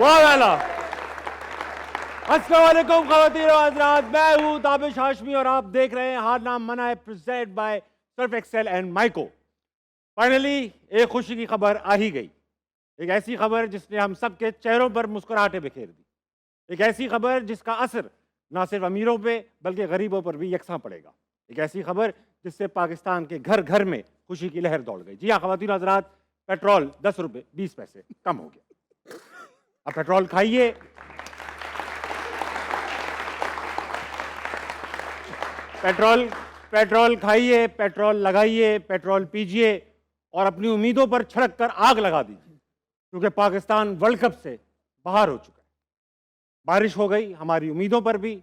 बहुत आला। अस्सलाम वालेकुम ख़वातीन और हज़रात, मैं हूँ ताबिश हाशमी और आप देख रहे हैं हार नाम मना है, presented by Surf Excel and Maiko. Finally एक खुशी की खबर आ ही गई, एक ऐसी खबर जिसने हम सब के चेहरों पर मुस्कुराहटें बिखेर दी, एक ऐसी खबर जिसका असर ना सिर्फ अमीरों पे बल्कि गरीबों पर भी यकसां पड़ेगा, एक ऐसी खबर जिससे पाकिस्तान के घर घर में खुशी की लहर दौड़ गई। जी हाँ ख़वातीन और हज़रात, पेट्रोल 10 रुपये 20 पैसे कम हो गया। अब पेट्रोल खाइए, पेट्रोल खाइए, पेट्रोल लगाइए, पेट्रोल पीजिए और अपनी उम्मीदों पर छिड़क कर आग लगा दीजिए, क्योंकि पाकिस्तान वर्ल्ड कप से बाहर हो चुका है। बारिश हो गई हमारी उम्मीदों पर भी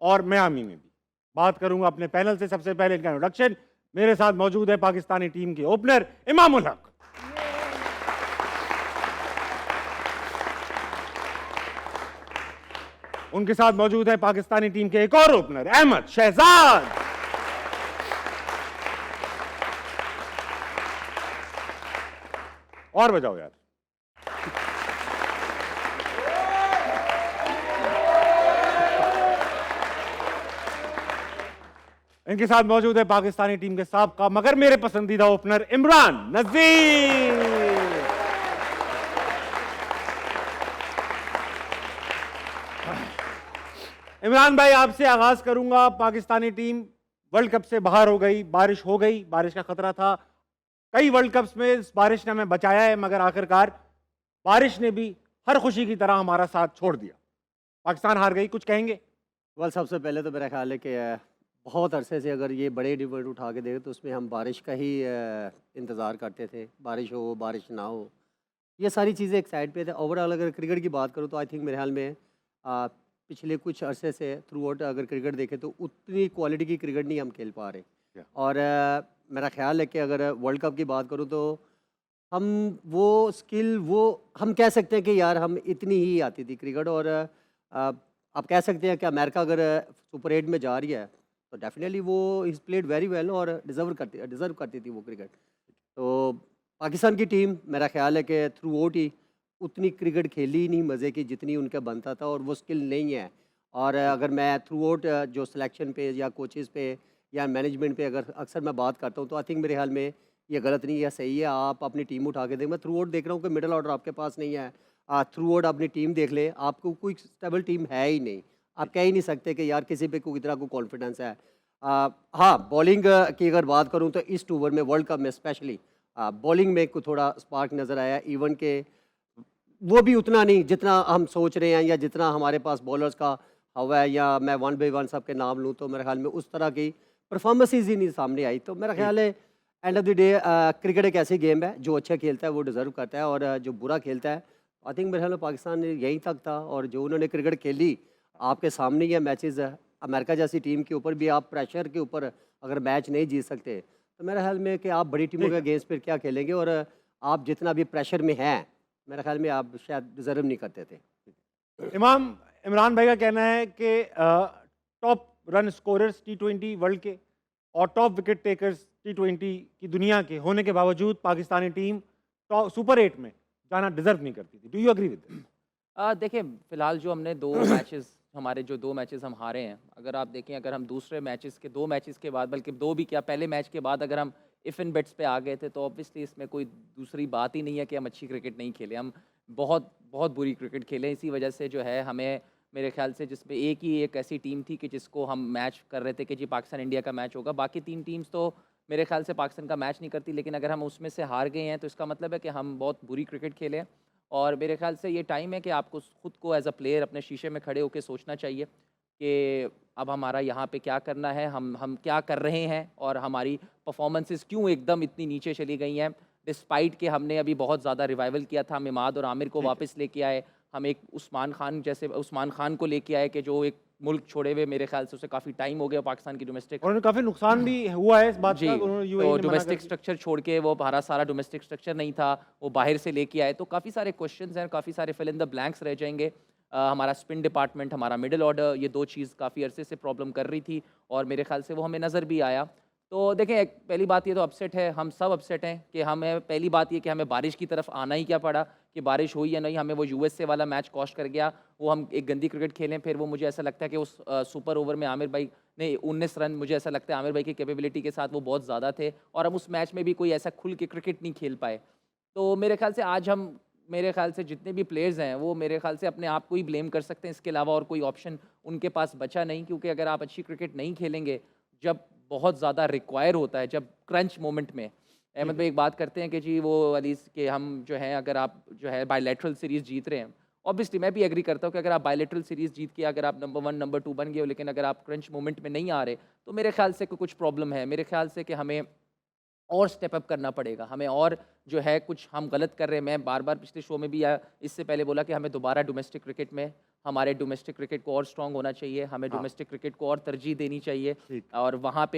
और मियामी में भी। बात करूंगा अपने पैनल से। सबसे पहले इनका इंट्रोडक्शन। मेरे साथ मौजूद है पाकिस्तानी टीम के ओपनर इमामुल हक, उनके साथ मौजूद है पाकिस्तानी टीम के एक और ओपनर अहमद शहजाद, और बजाओ यार। इनके साथ मौजूद है पाकिस्तानी टीम के साबका मगर मेरे पसंदीदा ओपनर इमरान नजीर। इमरान भाई, आपसे आगाज करूंगा। पाकिस्तानी टीम वर्ल्ड कप से बाहर हो गई, बारिश हो गई, बारिश का खतरा था। कई वर्ल्ड कप्स में इस बारिश ने हमें बचाया है, मगर आखिरकार बारिश ने भी हर खुशी की तरह हमारा साथ छोड़ दिया। पाकिस्तान हार गई, कुछ कहेंगे? वेल, सबसे पहले तो मेरा ख्याल है कि बहुत अरसे से अगर ये बड़े डिबेट उठा के देखें तो उसमें हम बारिश का ही इंतज़ार करते थे। बारिश हो, बारिश ना हो, ये सारी चीज़ें एक साइड पे थे। ओवरऑल अगर क्रिकेट की बात करूँ तो आई थिंक मेरे ख्याल में पिछले कुछ अरसे से थ्रू आउट अगर क्रिकेट देखें तो उतनी क्वालिटी की क्रिकेट नहीं हम खेल पा रहे। और मेरा ख्याल है कि अगर वर्ल्ड कप की बात करूँ तो हम वो स्किल वो हम कह सकते हैं कि यार हम इतनी ही आती थी क्रिकेट। और आप कह सकते हैं कि अमेरिका अगर सुपर 8 में जा रही है तो डेफिनेटली वो इज़ प्लेड वेरी वेल और डिज़र्व करती थी वो क्रिकेट। तो पाकिस्तान की टीम मेरा ख्याल है कि थ्रू आउट ही उतनी क्रिकेट खेली ही नहीं मज़े की जितनी उनका बनता था, और वो स्किल नहीं है। और अगर मैं थ्रू आउट जो सिलेक्शन पे या कोचेज़ पे या मैनेजमेंट पे अगर अक्सर मैं बात करता हूँ तो आई थिंक मेरे ख्याल में ये गलत नहीं है, सही है। आप अपनी टीम उठा के देख, मैं थ्रू आउट देख रहा हूँ कि मिडल ऑर्डर आपके पास नहीं है। थ्रू आउट अपनी टीम देख ले, आपको कोई स्टेबल टीम है ही नहीं। आप कह ही नहीं सकते कि यार किसी पे कोई तरह को कॉन्फिडेंस है। हाँ, बॉलिंग की अगर बात करूँ तो इस ओवर में वर्ल्ड कप में स्पेशली बॉलिंग में को थोड़ा स्पार्क नज़र आया। इवन के वो भी उतना नहीं जितना हम सोच रहे हैं या जितना हमारे पास बॉलर्स का हवा है, या मैं वन बाई वन सबके नाम लूँ तो मेरे ख्याल में उस तरह की परफॉर्मेंसेज ही नहीं सामने आई। तो मेरा ख्याल है end of the day cricket एक ऐसी गेम है जो अच्छा खेलता है वो डिज़र्व करता है, और जो बुरा खेलता है आई थिंक मेरे ख्याल में पाकिस्तान यहीं तक था। और जो उन्होंने क्रिकेट खेली आपके सामने ही है मैचेस। अमेरिका जैसी टीम के ऊपर भी आप प्रेशर के ऊपर अगर मैच नहीं जीत सकते तो मेरे ख्याल में कि आप बड़ी टीमों के अगेंस्ट फिर क्या खेलेंगे। और आप जितना भी प्रेशर में हैं मेरे ख्याल में आप शायद डिज़र्व नहीं करते थे। इमरान भाई का कहना है कि top run scorers T20 world के और टॉप विकेट टेकर्स T20 की दुनिया के होने के बावजूद पाकिस्तानी टीम सुपर 8 में जाना डिजर्व नहीं करती थी। Do you agree with? देखिए, फ़िलहाल जो हमने 2 मैचेस हमारे जो 2 मैचेस हम हारे हैं, अगर आप देखें, अगर हम दूसरे मैचेस के 2 मैचेस के बाद, बल्कि 2 भी क्या, पहले मैच के बाद अगर हम इफ़ इन बेट्स पे आ गए थे तो ऑब्वियसली इसमें कोई दूसरी बात ही नहीं है कि हम अच्छी क्रिकेट नहीं खेले। हम बहुत बहुत बुरी क्रिकेट खेले। इसी वजह से जो है हमें, मेरे ख्याल से जिसमें एक ऐसी टीम थी कि जिसको हम मैच कर रहे थे कि जी पाकिस्तान इंडिया का मैच होगा, बाकी 3 टीम्स तो मेरे ख्याल से पाकिस्तान का मैच नहीं करती। लेकिन अगर हम उसमें से हार गए हैं तो इसका मतलब है कि हम बहुत बुरी क्रिकेट खेले हैं। और मेरे ख्याल से ये टाइम है कि आपको खुद को एज़ अ प्लेयर अपने शीशे में खड़े होकर सोचना चाहिए कि अब हमारा यहाँ पे क्या करना है, हम क्या कर रहे हैं, और हमारी परफॉर्मेंसेस क्यों एकदम इतनी नीचे चली गई हैं। डिस्पाइट कि हमने अभी बहुत ज़्यादा रिवाइवल किया था, हम इमाद और आमिर को वापस लेके आए, हम एक उस्मान खान को लेके आए कि जो एक मुल्क छोड़े हुए मेरे ख्याल से उसे काफ़ी टाइम हो गया पाकिस्तान की डोमेस्टिक, और उन्हें काफी नुकसान भी हुआ है इस बात जी, का। उन्होंने तो UAE ने मना कर डोमेस्टिक दिया। स्ट्रक्चर छोड़ के वो हमारा सारा डोमेस्टिक स्ट्रक्चर नहीं था, वो बाहर से लेके आए। तो काफ़ी सारे क्वेश्चंस हैं, काफ़ी सारे फिल इन द ब्लैंक्स रह जाएंगे। हमारा स्पिन डिपार्टमेंट, हमारा मिडिल ऑर्डर, ये 2 चीज़ काफ़ी अरसे से प्रॉब्लम कर रही थी और मेरे ख्याल से वो हमें नज़र भी आया। तो देखें, एक पहली बात ये तो अपसेट है, हम सब अपसेट हैं कि हमें पहली बात ये कि हमें बारिश की तरफ आना ही क्या पड़ा, कि बारिश हुई या नहीं, हमें वो यूएसए वाला मैच कॉस्ट कर गया, वो हम एक गंदी क्रिकेट खेलें, फिर वो मुझे ऐसा लगता है कि उस सुपर ओवर में आमिर भाई ने 19 रन, मुझे ऐसा लगता है आमिर भाई की कैपेबिलिटी के साथ वो बहुत ज़्यादा थे, और हम उस मैच में भी कोई ऐसा खुल के क्रिकेट नहीं खेल पाए। तो मेरे ख्याल से आज हम, मेरे ख्याल से जितने भी प्लेयर्स हैं वो मेरे ख्याल से अपने आप को ही ब्लेम कर सकते हैं, इसके अलावा और कोई ऑप्शन उनके पास बचा नहीं, क्योंकि अगर आप अच्छी क्रिकेट नहीं खेलेंगे, जब बहुत ज़्यादा रिक्वायर होता है, जब क्रंच मोमेंट में, अहमद भाई एक बात करते हैं कि जी वो वाली कि हम जो है, अगर आप जो है बायलैटरल सीरीज़ जीत रहे हैं, ऑब्वियसली मैं भी एग्री करता हूँ कि अगर आप बायलैटरल सीरीज़ जीत के अगर आप नंबर 1 नंबर 2 बन गए हो, लेकिन अगर आप क्रंच मोमेंट में नहीं आ रहे, तो मेरे ख्याल से कुछ प्रॉब्लम है। मेरे ख्याल से कि हमें और स्टेप अप करना पड़ेगा, हमें और जो है कुछ हम गलत कर रहे हैं। मैं बार बार पिछले शो में भी या इससे पहले बोला कि हमें दोबारा डोमेस्टिक क्रिकेट में, हमारे डोमेस्टिक क्रिकेट को और स्ट्रांग होना चाहिए, हमें डोमेस्टिक क्रिकेट को और तरजीह देनी चाहिए, ठीक। और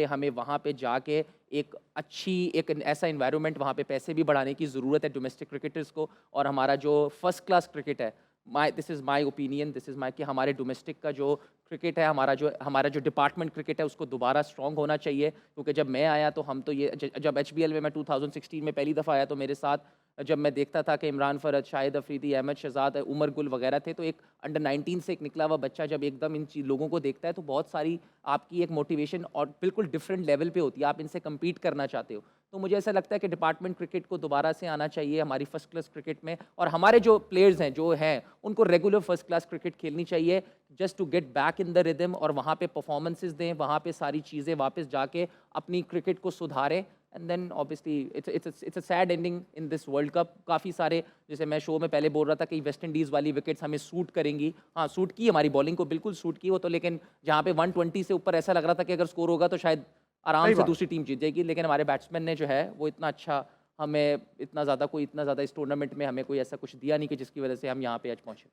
हमें वहाँ पे जाके एक ऐसा इन्वायरमेंट, वहाँ पे पैसे भी बढ़ाने की ज़रूरत है डोमेस्टिक क्रिकेटर्स को, और हमारा जो फर्स्ट क्लास क्रिकेट है, this is my opinion, this is my, कि हमारे डोमेस्टिक का जो क्रिकेट है, हमारा जो डिपार्टमेंट क्रिकेट है, उसको दोबारा स्ट्रांग होना चाहिए। क्योंकि जब मैं आया तो हम तो ये जब एचबीएल में मैं 2016 में पहली दफ़ा आया, तो मेरे साथ जब मैं देखता था कि इमरान फरद, शाहिद अफरीदी, अहमद शहजाद, उमर गुल वगैरह थे, तो एक अंडर 19 से एक निकला हुआ बच्चा जब एकदम लोगों को देखता है, तो बहुत सारी आपकी एक मोटिवेशन और बिल्कुल डिफरेंट लेवल पे होती है, आप इनसे कम्पीट करना चाहते हो। तो मुझे ऐसा लगता है कि डिपार्टमेंट क्रिकेट को दोबारा से आना चाहिए हमारी फर्स्ट क्लास क्रिकेट में, और हमारे जो प्लेयर्स हैं जो हैं उनको रेगुलर फर्स्ट क्लास क्रिकेट खेलनी चाहिए, just to get back in the rhythm, और वहाँ पे परफॉर्मेंसेज दें, वहाँ पे सारी चीज़ें वापस जाके अपनी क्रिकेट को सुधारें। And then obviously it's a sad ending in this world cup. काफ़ी सारे, जैसे मैं शो में पहले बोल रहा था कि वेस्ट इंडीज़ वाली विकेट्स हमें सूट करेंगी, हाँ सूट की, हमारी बॉलिंग को बिल्कुल सूट की वो तो, लेकिन जहाँ पे 120 से ऊपर ऐसा लग रहा था कि अगर स्कोर होगा तो शायद आराम सही से बात। दूसरी टीम जीत जाएगी, लेकिन हमारे बैट्समैन ने जो है वो इतना अच्छा, हमें इतना ज़्यादा इस टूर्नामेंट में हमें कोई ऐसा कुछ दिया नहीं कि जिसकी वजह से हम यहाँ पे आज पहुँचे।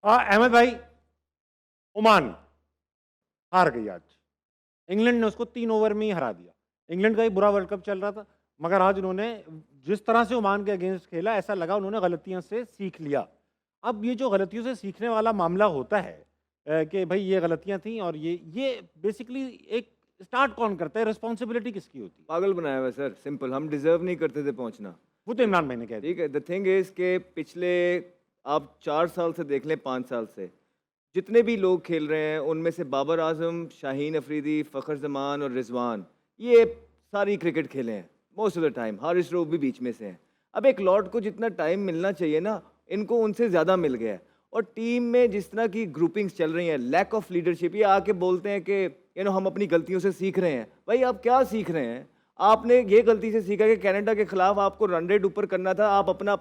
अहमद भाई, ओमान हार गई आज, इंग्लैंड ने उसको 3 ओवर में ही हरा दिया। इंग्लैंड का ही बुरा वर्ल्ड कप चल रहा था, मगर आज उन्होंने जिस तरह से ओमान के अगेंस्ट खेला, ऐसा लगा उन्होंने गलतियों से सीख लिया। अब ये जो गलतियों से सीखने वाला मामला होता है कि भाई ये गलतियां थी, और ये बेसिकली एक स्टार्ट कौन करता है, रिस्पॉन्सिबिलिटी किसकी होती है? पागल बनाया हुआ है सर, सिंपल। हम डिजर्व नहीं करते थे पहुंचना। वो तो इमरान भाई ने कह दिया। ठीक है, द थिंग इज के पिछले आप 4 साल से देख लें, 5 साल से जितने भी लोग खेल रहे हैं, उनमें से बाबर आजम, शाहीन अफरीदी, फ़खर जमान और रिजवान, ये सारी क्रिकेट खेले हैं most of the time. Haris Rauf भी बीच में से हैं। अब एक लॉर्ड को जितना टाइम मिलना चाहिए ना, इनको उनसे ज़्यादा मिल गया है। और टीम में जिस तरह की ग्रुपिंग्स चल रही हैं, लैक ऑफ लीडरशिप, ये आके बोलते हैं कि हम अपनी गलतियों से सीख रहे हैं। भाई आप क्या सीख रहे हैं? आपने ये गलती से सीखा कि कनाडा के खिलाफ आपको रन रेट ऊपर करना था, आप अपना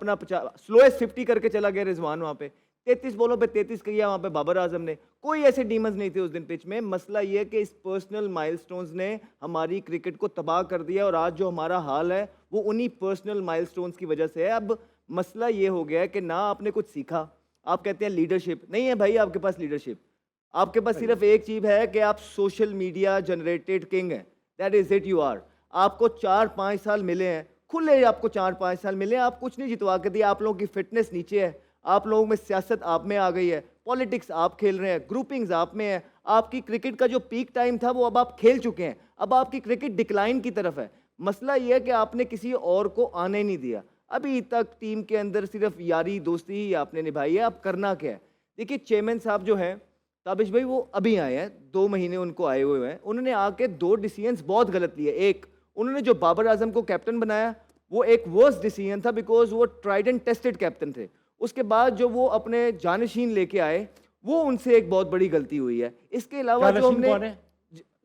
स्लोएस्ट 50 करके चला गया रिजवान। वहाँ पे 33 बॉलों पे 33 किया वहाँ पे बाबर आजम ने। कोई ऐसे डीमंस नहीं थे उस दिन पिच में। मसला ये है कि इस पर्सनल माइलस्टोन्स ने हमारी क्रिकेट को तबाह कर दिया, और आज जो हमारा हाल है वो उन्हीं पर्सनल माइलस्टोन्स की वजह से है। अब मसला ये हो गया है कि ना आपने कुछ सीखा, आप कहते हैं लीडरशिप नहीं है। भाई आपके पास लीडरशिप, आपके पास सिर्फ एक चीज़ है कि आप सोशल मीडिया जनरेटेड किंग हैं। That is it, you are. आपको 4-5 साल मिले हैं, खुले आपको 4-5 साल मिले हैं, आप कुछ नहीं जितवा के दिया। आप लोगों की फिटनेस नीचे है, आप लोगों में सियासत आप में आ गई है, पॉलिटिक्स आप खेल रहे हैं, ग्रुपिंग्स आप में है। आपकी क्रिकेट का जो पीक टाइम था वो अब आप खेल चुके हैं, अब आपकी क्रिकेट डिक्लाइन की तरफ है। मसला ये है कि आपने किसी और को आने नहीं दिया। अभी तक टीम के अंदर सिर्फ यारी दोस्ती ही आपने निभाई है। अब करना क्या है? देखिए चेयरमैन साहब जो हैं ताबिश भाई, वो अभी आए हैं, 2 महीने उनको आए हुए हैं। उन्होंने आके 2 डिसीजंस बहुत गलत लिए। एक, उन्होंने जो बाबर आजम को कैप्टन बनाया वो एक वर्स्ट डिसीजन था, बिकॉज वो ट्राइड एंड टेस्टेड कैप्टन थे। उसके बाद जो वो अपने जानशीन लेके आए, वो उनसे एक बहुत बड़ी गलती हुई है। इसके अलावा जो हमने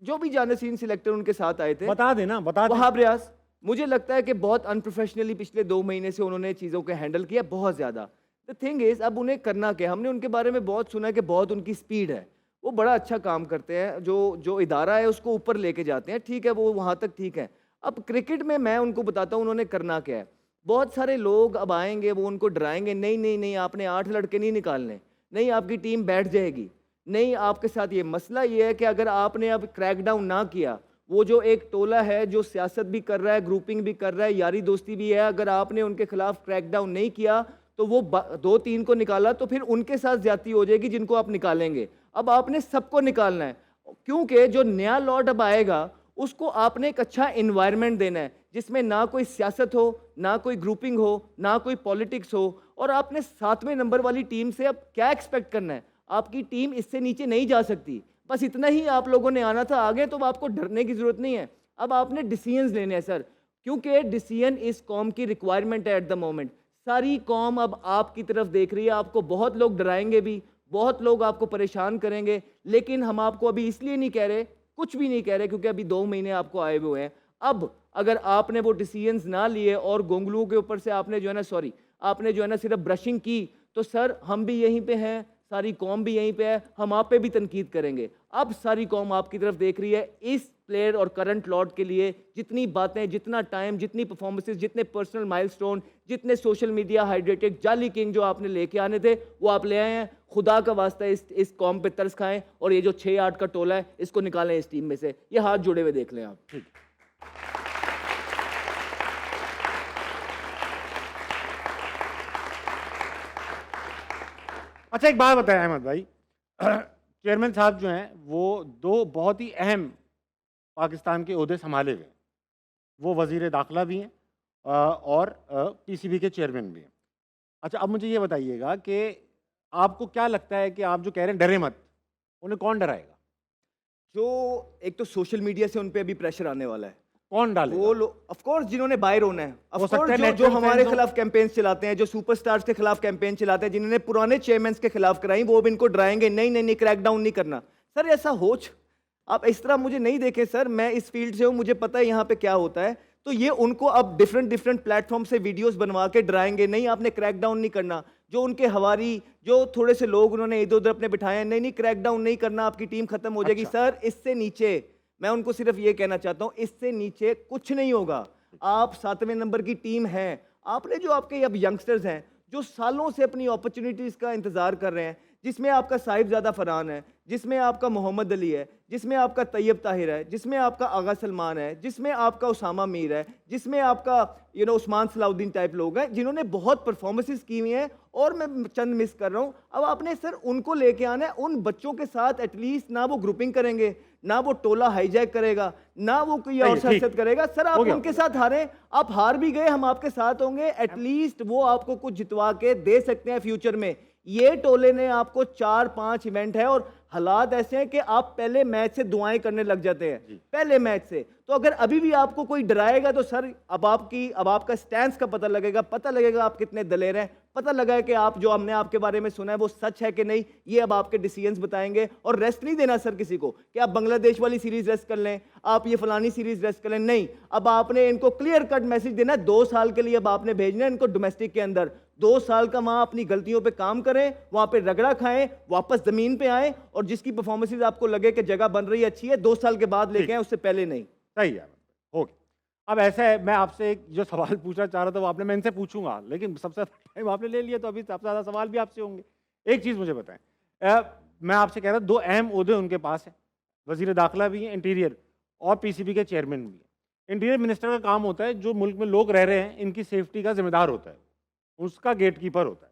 जो भी जानशीन सिलेक्टर उनके साथ आए थे, बता देना, बता दे। वहाब रियाज, मुझे लगता है कि बहुत अनप्रोफेशनली पिछले 2 महीने से उन्होंने चीज़ों को हैंडल किया बहुत ज़्यादा। द थिंग इज, अब उन्हें करना क्या? हमने उनके बारे में बहुत सुना है कि बहुत उनकी स्पीड है, वो बड़ा अच्छा काम करते हैं, जो इदारा है उसको ऊपर लेके जाते हैं। ठीक है, वो वहाँ तक ठीक है। अब क्रिकेट में मैं उनको बताता हूँ उन्होंने करना क्या है। बहुत सारे लोग अब आएंगे, वो उनको डराएंगे, नहीं नहीं नहीं आपने 8 लड़के नहीं निकालने, नहीं आपकी टीम बैठ जाएगी, नहीं आपके साथ ये। मसला ये है कि अगर आपने अब क्रैकडाउन ना किया, वो जो एक टोला है जो सियासत भी कर रहा है, ग्रुपिंग भी कर रहा है, यारी दोस्ती भी है, अगर आपने उनके खिलाफ क्रैकडाउन नहीं किया तो वो 2-3 को निकाला तो फिर उनके साथ ज्यादती हो जाएगी जिनको आप निकालेंगे। अब आपने सबको निकालना है, क्योंकि जो नया लॉट अब आएगा उसको आपने एक अच्छा इन्वायरमेंट देना है जिसमें ना कोई सियासत हो, ना कोई ग्रुपिंग हो, ना कोई पॉलिटिक्स हो। और आपने 7वें नंबर वाली टीम से अब क्या एक्सपेक्ट करना है? आपकी टीम इससे नीचे नहीं जा सकती। बस इतना ही आप लोगों ने आना था आगे, तो अब आपको डरने की ज़रूरत नहीं है। अब आपने डिसीजंस लेने हैं सर, क्योंकि डिसीजन इस कौम की रिक्वायरमेंट है एट द मोमेंट। सारी कौम अब आपकी तरफ देख रही है। आपको बहुत लोग डराएंगे भी, बहुत लोग आपको परेशान करेंगे, लेकिन हम आपको अभी इसलिए नहीं कह रहे, कुछ भी नहीं कह रहे, क्योंकि अभी 2 महीने आपको आए हुए हैं। अब अगर आपने वो डिसीजंस ना लिए और गोंगलुओं के ऊपर से आपने जो है ना आपने जो है ना सिर्फ ब्रशिंग की, तो सर हम भी यहीं पे हैं, सारी कौम भी यहीं पे है, हम आप पे भी तनकीद करेंगे। अब सारी कौम आपकी तरफ देख रही है। इस प्लेयर और करंट लॉर्ड के लिए जितनी बातें, जितना टाइम, जितनी परफॉर्मेंसेस, जितने पर्सनल माइलस्टोन, जितने सोशल मीडिया हाइड्रेटेड जाली किंग जो आपने लेके आने थे, वो आप ले आए हैं। खुदा का वास्ता इस कौम पे तरस खाएं और ये जो 6-8 का टोला है इसको निकालें इस टीम में से। ये हाथ जुड़े हुए देख लें आप। अच्छा एक बात बताएं अहमद भाई, चेयरमैन साहब जो हैं वो 2 बहुत ही अहम पाकिस्तान के ओहदे संभाले हुए हैं। वो वजीर दाखिला भी हैं और पीसीबी के चेयरमैन भी हैं। अच्छा अब मुझे ये बताइएगा कि आपको क्या लगता है कि आप जो कह रहे हैं डरे मत, उन्हें कौन डराएगा? जो एक तो सोशल मीडिया से उन पे अभी प्रेशर आने वाला है, कौन डालेगा? वो लोग ऑफ कोर्स जिन्होंने बाहर होना है, हो ऑफ सकता कोर्स है जो natural हमारे fans हो। खिलाफ कैंपेन्स चलाते हैं, जो सुपरस्टार्स के खिलाफ कैंपेन चलाते हैं, जिन्होंने पुराने चेयरमैन के खिलाफ कराई, वो भी इनको डराएंगे, नहीं नहीं नहीं क्रैकडाउन नहीं करना। सर ऐसा आप इस तरह मुझे नहीं देखें सर, मैं इस फील्ड से हूँ, मुझे पता है यहाँ पे क्या होता है। तो ये उनको अब डिफरेंट प्लेटफॉर्म से वीडियोस बनवा के डराएंगे, नहीं आपने क्रैकडाउन नहीं करना। जो उनके हवारी, जो थोड़े से लोग उन्होंने इधर उधर अपने बिठाए हैं, नहीं नहीं क्रैकडाउन नहीं करना, आपकी टीम खत्म हो जाएगी। अच्छा। सर इससे नीचे मैं उनको सिर्फ ये कहना चाहता हूँ, इससे नीचे कुछ नहीं होगा। आप 7वें नंबर की टीम है। आपने जो आपके अब यंगस्टर्स हैं जो सालों से अपनी अपॉर्चुनिटीज का इंतजार कर रहे हैं, जिसमें आपका साहिबजादा फरहान है, जिसमें आपका मोहम्मद अली है, जिसमें आपका तैयब ताहिर है, जिसमें आपका आगा सलमान है, जिसमें आपका उसामा मीर है, जिसमें आपका उस्मान सलाउद्दीन टाइप लोग हैं जिन्होंने बहुत परफॉर्मेंसेस की हुई हैं, और मैं चंद मिस कर रहा हूं। अब आपने सर उनको लेके आना है। उन बच्चों के साथ एटलीस्ट ना वो ग्रुपिंग करेंगे, ना वो टोला हाईजैक करेगा, ना वो कोई और ठीक। सियासत करेगा। सर आप हो गया। उनके साथ हारे, आप हार भी गए, हम आपके साथ होंगे। एटलीस्ट वो आपको कुछ जितवा के दे सकते हैं फ्यूचर में। ये टोले ने आपको 4-5 इवेंट है और हालात ऐसे हैं कि आप पहले मैच से दुआएं करने लग जाते हैं, पहले मैच से। तो अगर अभी भी आपको कोई डराएगा तो सर अब आपका स्टैंस का पता लगेगा आप कितने दलेर हैं, पता लगा है कि आप जो हमने आपके बारे में सुना है वो सच है कि नहीं। ये अब आपके डिसीजंस बताएंगे। और रेस्ट नहीं देना सर किसी को कि आप बांग्लादेश वाली सीरीज रेस्ट कर लें, आप ये फलानी सीरीज रेस्ट कर लें, नहीं। अब आपने इनको क्लियर कट मैसेज देना है, 2 साल के लिए अब आपने भेजना है इनको डोमेस्टिक के अंदर। 2 साल का वहां अपनी गलतियों पे काम करें, वहां पे रगड़ा खाएं, वापस जमीन पे आएं, और जिसकी परफॉर्मेंसेज आपको लगे कि जगह बन रही है, अच्छी है, 2 साल के बाद लेके आए, उससे पहले नहीं। सही है, हो गया। अब ऐसा है, मैं आपसे एक जो सवाल पूछना चाह रहा था वो आपने, मैं इनसे पूछूंगा, लेकिन सबसे टाइम आपने ले लिया तो अभी सबसे ज़्यादा सवाल भी आपसे होंगे। एक चीज़ मुझे बताएं, मैं आपसे कह रहा हूँ 2 अहम ओहदे उनके पास है, वजीर दाखिला भी हैं, इंटीरियर, और पीसीबी के चेयरमैन भी हैं। इंटीरियर मिनिस्टर का काम होता है जो मुल्क में लोग रह रहे हैं इनकी सेफ्टी का जिम्मेदार होता है, उसका गेट कीपर होता है।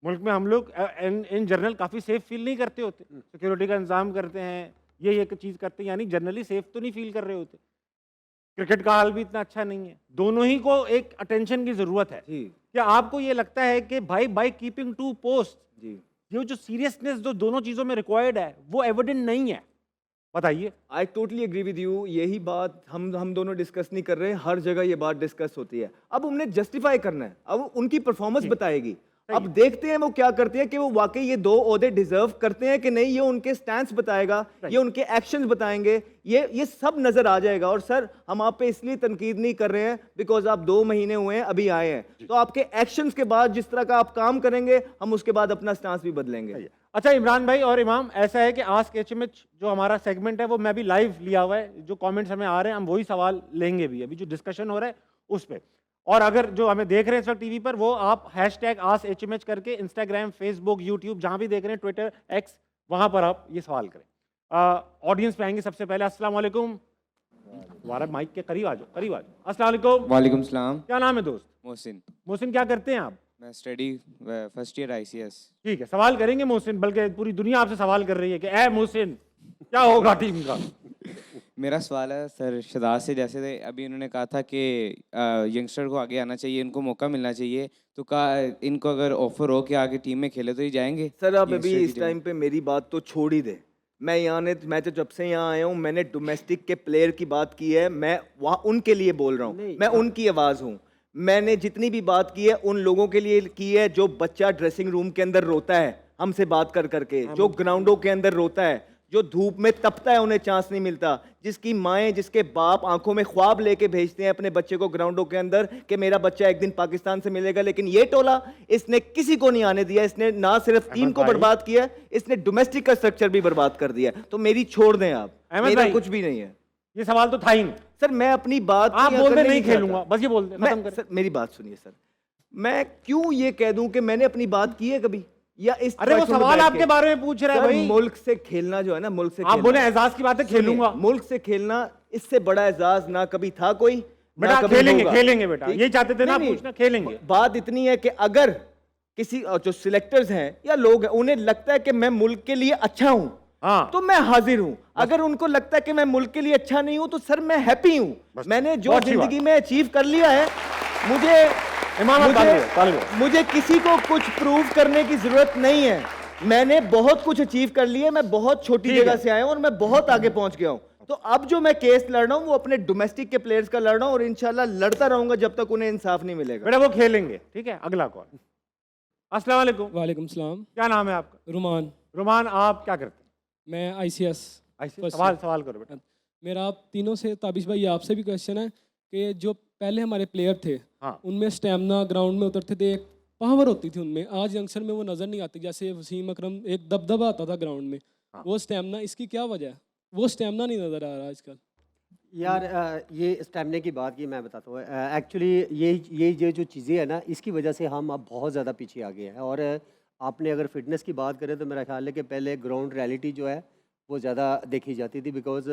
मुल्क में हम लोग इन जनरल काफ़ी सेफ फील नहीं करते होते, सिक्योरिटी का इंतजाम करते हैं, ये चीज़ करते हैं, यानी जनरली सेफ तो नहीं फील कर रहे होते। क्रिकेट का हाल भी इतना अच्छा नहीं है। दोनों ही को एक अटेंशन की ज़रूरत है। जी क्या आपको ये लगता है कि भाई बाय कीपिंग 2 पोस्ट जी ये जो सीरियसनेस जो दोनों चीज़ों में रिक्वायर्ड है वो एविडेंट नहीं है? बताइए। I totally agree with you. यही बात हम दोनों डिस्कस नहीं कर रहे, हर जगह ये बात डिस्कस होती है। अब उन्हें जस्टिफाई करना है, अब उनकी परफॉर्मेंस बताएगी। अब देखते हैं वो क्या करते हैं कि वो वाकई ये 2 ओहदे डिजर्व करते हैं कि नहीं। ये उनके स्टैंड्स बताएगा, ये उनके एक्शंस बताएंगे, ये सब नजर आ जाएगा। और सर हम आप पे इसलिए तनकीद नहीं कर रहे हैं बिकॉज आप 2 महीने हुए हैं, अभी आए हैं, तो आपके एक्शंस के बाद जिस तरह का आप काम करेंगे हम उसके बाद अपना स्टांस भी बदलेंगे। अच्छा इमरान भाई और इमाम, ऐसा है कि आस्क एचएमएच जो हमारा सेगमेंट है वो मैं भी लाइव लिया हुआ है, जो कमेंट्स हमें आ रहे हैं हम वही सवाल लेंगे भी, अभी जो डिस्कशन हो रहा है उस पर। और अगर जो हमें देख रहे हैं इस वक्त टीवी पर, वो आप #AskHMH करके इंस्टाग्राम, फेसबुक, यूट्यूब जहां भी देख रहे हैं, ट्विटर, एक्स, वहां पर आप ये सवाल करें। ऑडियंस पे आएंगे सबसे पहले। अस्सलाम वालेकुम। हमारा माइक के करीब आ जाओ, करीब आ जाओ। अस्सलाम वालेकुम। वालेकुम सलाम। क्या नाम है दोस्त? मोहसिन। मोहसिन, क्या करते हैं आप? मैं स्टडी फर्स्ट ईयर ICS। ठीक है, सवाल करेंगे मोहसिन, बल्कि पूरी दुनिया आपसे सवाल कर रही है कि ए मोहसिन क्या होगा टीम का? मेरा सवाल है सर शहजाद से, जैसे अभी उन्होंने कहा था कि यंगस्टर को आगे आना चाहिए, इनको मौका मिलना चाहिए, तो का इनको अगर ऑफर हो कि आगे टीम में खेले तो ये जाएंगे? सर आप अभी यंगस्टर की इस टीम में। टाइम पे मेरी बात तो छोड़ ही दे। मैं तो जब से यहाँ आया हूँ मैंने डोमेस्टिक के प्लेयर की बात की है, मैं वहाँ उनके लिए बोल रहा हूँ, नहीं, मैं उनकी आवाज़ हूँ। मैंने जितनी भी बात की है उन लोगों के लिए की है जो बच्चा ड्रेसिंग रूम के अंदर रोता है हमसे बात कर करके, जो ग्राउंडों के अंदर रोता है, जो धूप में तपता है, उन्हें चांस नहीं मिलता, जिसकी माएँ जिसके बाप आंखों में ख्वाब लेके भेजते हैं अपने बच्चे को ग्राउंडों के अंदर कि मेरा बच्चा एक दिन पाकिस्तान से मिलेगा, लेकिन ये टोला इसने किसी को नहीं आने दिया। इसने ना सिर्फ टीम को भाई। बर्बाद किया, इसने डोमेस्टिक का स्ट्रक्चर भी बर्बाद कर दिया। तो मेरी छोड़ दें आप, अहमद मेरा भाई। कुछ भी नहीं है ये सवाल तो था ही नहीं। सर। मैं अपनी बात आप यहाँ बोल दे करने नहीं चाहता। खेलूंगा, बस ये बोल दे, खत्म कर। सर मेरी बात सुनिए सर, मैं क्यों ये कह दूं कि मैंने अपनी बात की है कभी, या इस अरे वो प्लेटफॉर्म पे सवाल बैठ आपके के? बारे में पूछ रहा है सर, भाई। मुल्क से खेलना जो है ना, मुल्क से आप खेलना, बोले एजाज की बात है, खेलूंगा। सुनिए, मुल्क से खेलना इससे बड़ा एजाज ना कभी था कोई, ना बेटा कभी खेलेंगे, होगा। खेलेंगे बेटा, ठीक? ये चाहते थे ना नहीं, पूछना, खेलेंगे। बात इतनी है कि अगर किसी जो सिलेक्टर्स हैं या लोग हैं उन्हें लगता है कि मैं मुल्क के लिए अच्छा हूं, हाँ। तो मैं हाजिर हूं। अगर उनको लगता है कि मैं मुल्क के लिए अच्छा नहीं हूं, तो सर मैं हैप्पी हूं। मैंने जो बहुत अच्छी बात। जिंदगी में अचीव कर लिया है, मुझे इमाम मुझे किसी को कुछ प्रूव करने की जरूरत नहीं है। मैंने बहुत कुछ अचीव कर लिया, मैं बहुत छोटी जगह से आया हूं और मैं बहुत आगे पहुंच गया हूं। तो अब जो मैं केस लड़ रहा हूं वो अपने डोमेस्टिक के प्लेयर्स का लड़ रहा हूं, और इंशाल्लाह लड़ता रहूंगा जब तक उन्हें इंसाफ नहीं मिलेगा। बेटा वो खेलेंगे, ठीक है। अगला कॉल। अस्सलाम वालेकुम। वालेकुम सलाम। क्या नाम है आपका? रुमान। रुमान, आप क्या करते हैं? मैं ICS। ऐसे बस सवाल करो बेटा। मेरा आप तीनों से, ताबिश भाई आपसे भी क्वेश्चन है कि जो पहले हमारे प्लेयर थे हाँ। उनमें स्टेमिना ग्राउंड में उतरते थे, एक पावर होती थी उनमें, आज यंगस्टर में वो नज़र नहीं आती। जैसे वसीम अकरम एक दबदबा आता था ग्राउंड में, हाँ। वो स्टेमिना, इसकी क्या वजह है? वो स्टेमिना नहीं नज़र आ रहा आजकल। यार ये स्टेमिना की बात की मैं बताता हूँ। एक्चुअली ये जो चीज़ें हैं ना, इसकी वजह से हम अब बहुत ज़्यादा पीछे आ गए हैं। और आपने अगर फिटनेस की बात करें तो मेरा ख्याल है कि पहले ग्राउंड रियलिटी जो है वो ज़्यादा देखी जाती थी। बिकॉज